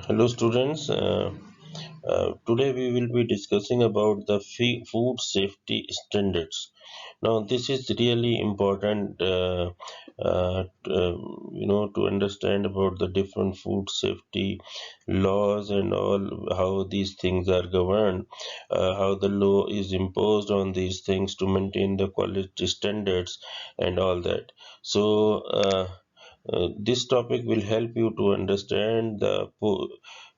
Hello students. Today we will be discussing about the food safety standards. Now this is really important, to understand about the different food safety laws and all, how these things are governed, how the law is imposed on these things to maintain the quality standards and all that. This topic will help you to understand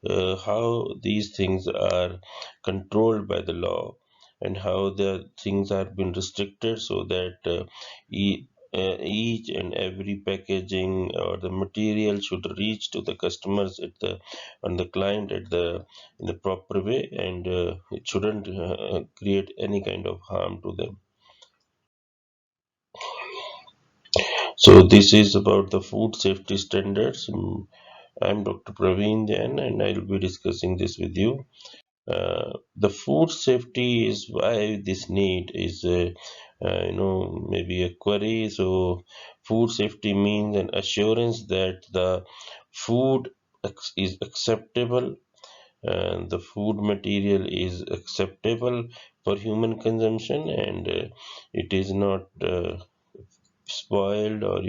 how these things are controlled by the law and how the things are been restricted so that each and every packaging or the material should reach to the customers at the and the client at the in the proper way, and it shouldn't create any kind of harm to them. So this is about the food safety standards. I'm Dr. Praveen Jain, and I'll be discussing this with you. The food safety is why this need is, maybe a query. So, food safety means an assurance that the food is acceptable and the food material is acceptable for human consumption, and it is not spoiled or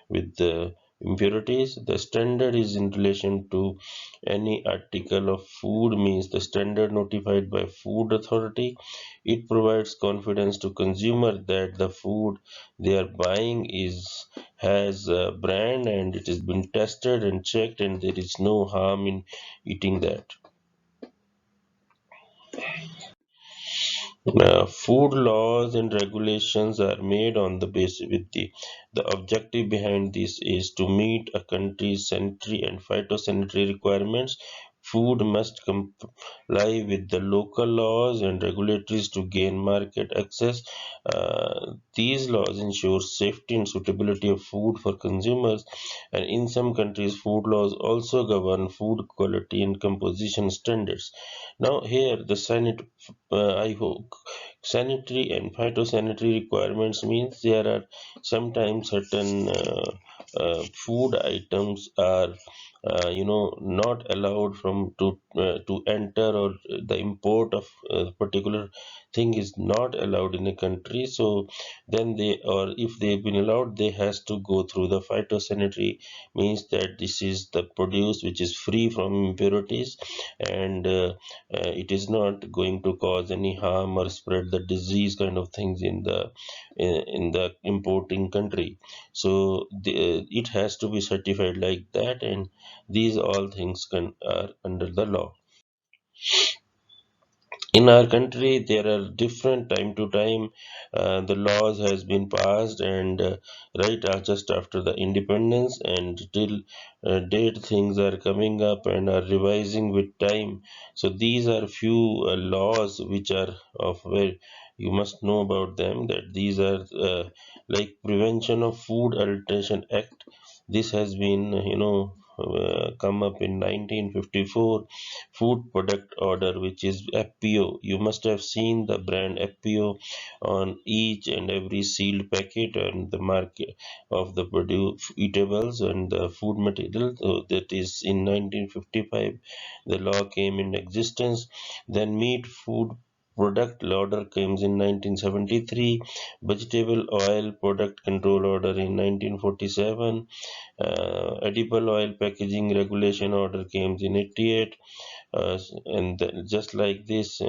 with the impurities. The standard is in relation to any article of food, means the standard notified by food authority. It provides confidence to consumer that the food they are buying is has a brand and it has been tested and checked and there is no harm in eating that. Food laws and regulations are made on the basis with the objective behind this is to meet a country's sanitary and phytosanitary requirements. Food must comply with the local laws and regulatories to gain market access. These laws ensure safety and suitability of food for consumers, and in some countries, food laws also govern food quality and composition standards. Now, here the I hope sanitary and phytosanitary requirements means there are sometimes certain food items are not allowed to enter, or the import of a particular thing is not allowed in a country. So then they, or if they've been allowed, they has to go through the phytosanitary, means that this is the produce which is free from impurities, and it is not going to cause any harm or spread the disease kind of things in the importing country. So it has to be certified like that, and these all things are under the law. In our country there are different time to time the laws has been passed, and right just after the independence and till date things are coming up and are revising with time. So these are few laws which are of where you must know about them, that these are like Prevention of Food Adulteration Act. This has been come up in 1954. Food product order, which is FPO. You must have seen the brand FPO on each and every sealed packet and the market of the produce eatables and the food material. So that is in 1955 the law came in existence. Then meat food product order comes in 1973, vegetable oil product control order in 1947, edible oil packaging regulation order came in 88, just like this,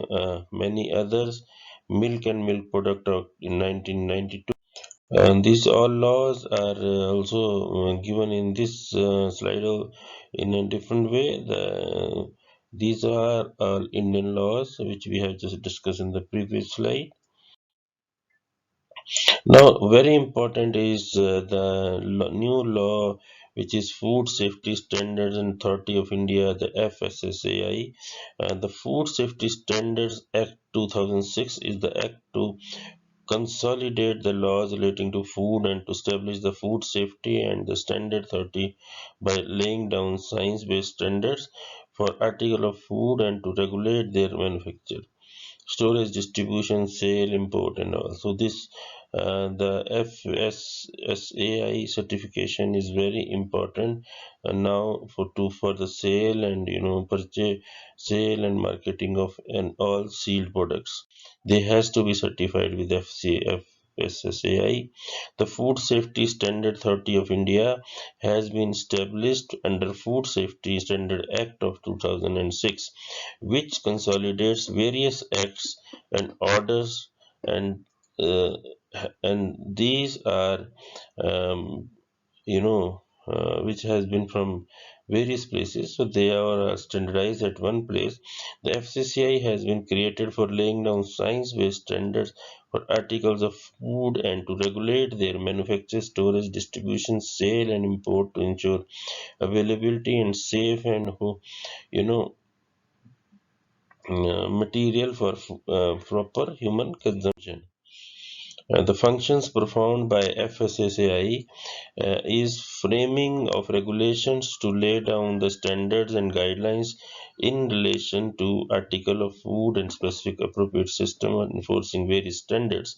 many others. Milk and milk product in 1992. And these all laws are also given in this slide in a different way. These are all Indian laws which we have just discussed in the previous slide. Now, very important is the new law, which is Food Safety Standards and Authority of India, the FSSAI. The Food Safety Standards Act 2006 is the act to consolidate the laws relating to food and to establish the food safety and the standard authority by laying down science-based standards for article of food and to regulate their manufacture, storage, distribution, sale, import, and all. So this The FSSAI certification is very important now for the sale and purchase, sale and marketing of and all sealed products. They has to be certified with FSSAI. The Food Safety Standard 30 of India has been established under Food Safety Standard Act of 2006, which consolidates various acts and orders, and uh, these are um, which has been from various places, so they are standardized at one place. The FCCI has been created for laying down science-based standards for articles of food and to regulate their manufacture, storage, distribution, sale, and import to ensure availability and safe and you know material for proper human consumption. The functions performed by FSSAI is framing of regulations to lay down the standards and guidelines in relation to article of food and specific appropriate system of enforcing various standards.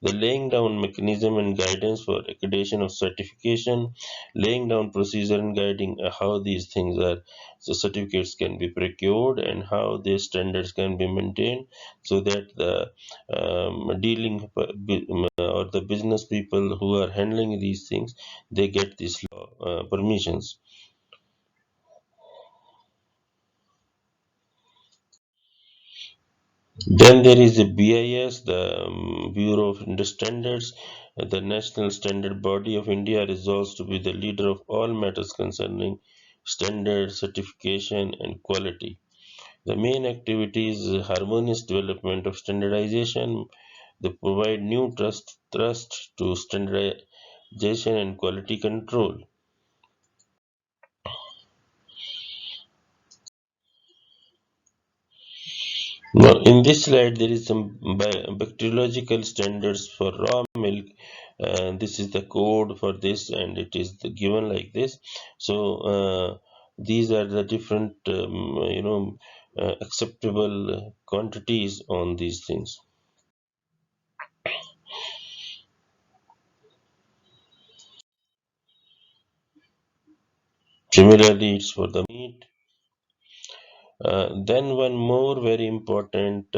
The laying down mechanism and guidance for accreditation of certification, laying down procedure and guiding how these things are, so certificates can be procured and how these standards can be maintained, so that the dealing or the business people who are handling these things, they get these law permissions. Then there is the BIS, the Bureau of Industry Standards. The national standard body of India resolves to be the leader of all matters concerning standard certification and quality. The main activity is harmonious development of standardization. They provide new trust to standardization and quality control. Now, in this slide, there is some bacteriological standards for raw milk. This is the code for this, and it is given like this. So, these are the different, acceptable quantities on these things. Similarly, it's for the meat. Then one more very important,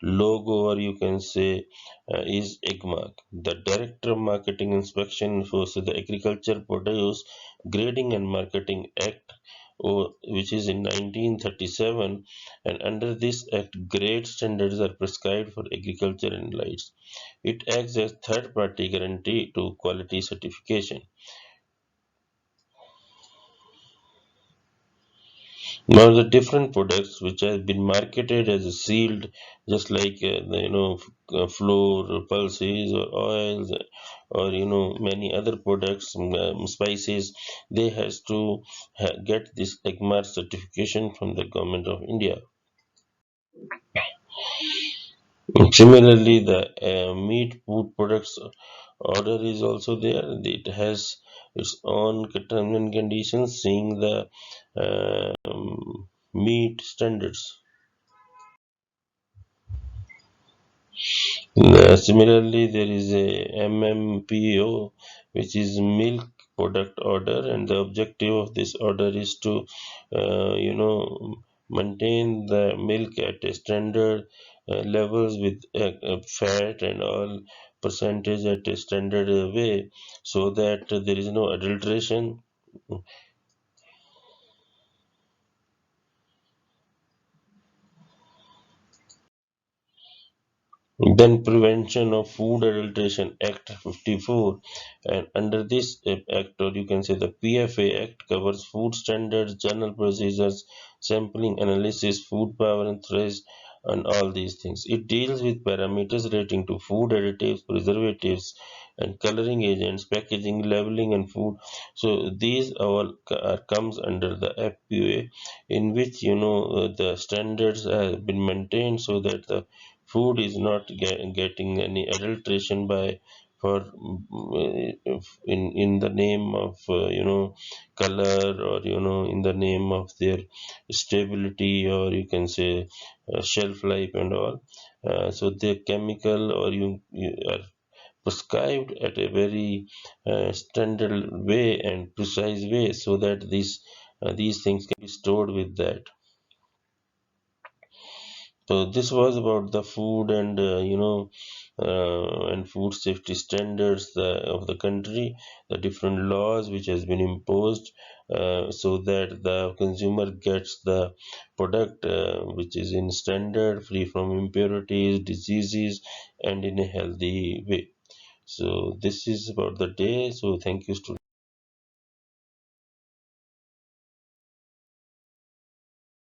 logo, or you can say, is EGGMARK. The Director of Marketing Inspection enforces the Agriculture Produce Grading and Marketing Act, which is in 1937, and under this act, grade standards are prescribed for agriculture and lights. It acts as third-party guarantee to quality certification. Now the different products which have been marketed as a sealed, just like flour, pulses, or oils, or many other products, spices, they has to get this EGMAR certification from the government of India. Similarly, the meat food products order is also there. It has its own terms and conditions, seeing the meat standards. Similarly, there is a MMPO, which is milk product order, and the objective of this order is to, maintain the milk at a standard levels with fat and all percentage at a standard way, so that there is no adulteration. Then Prevention of Food Adulteration Act 54, and under this act, or you can say the PFA Act, covers food standards, journal procedures, sampling analysis, food power and thresh, and all these things. It deals with parameters relating to food additives, preservatives, and coloring agents, packaging, labeling, and food. So these all comes under the FPA, in which the standards have been maintained so that the food is not getting any adulteration by for in the name of color, or in the name of their stability, or you can say shelf life and all. So the chemical or you are prescribed at a very standard way and precise way, so that these things can be stored with that. So this was about the food and and food safety standards of the country, the different laws which has been imposed, so that the consumer gets the product which is in standard, free from impurities, diseases, and in a healthy way. So this is about the day. So thank you, students.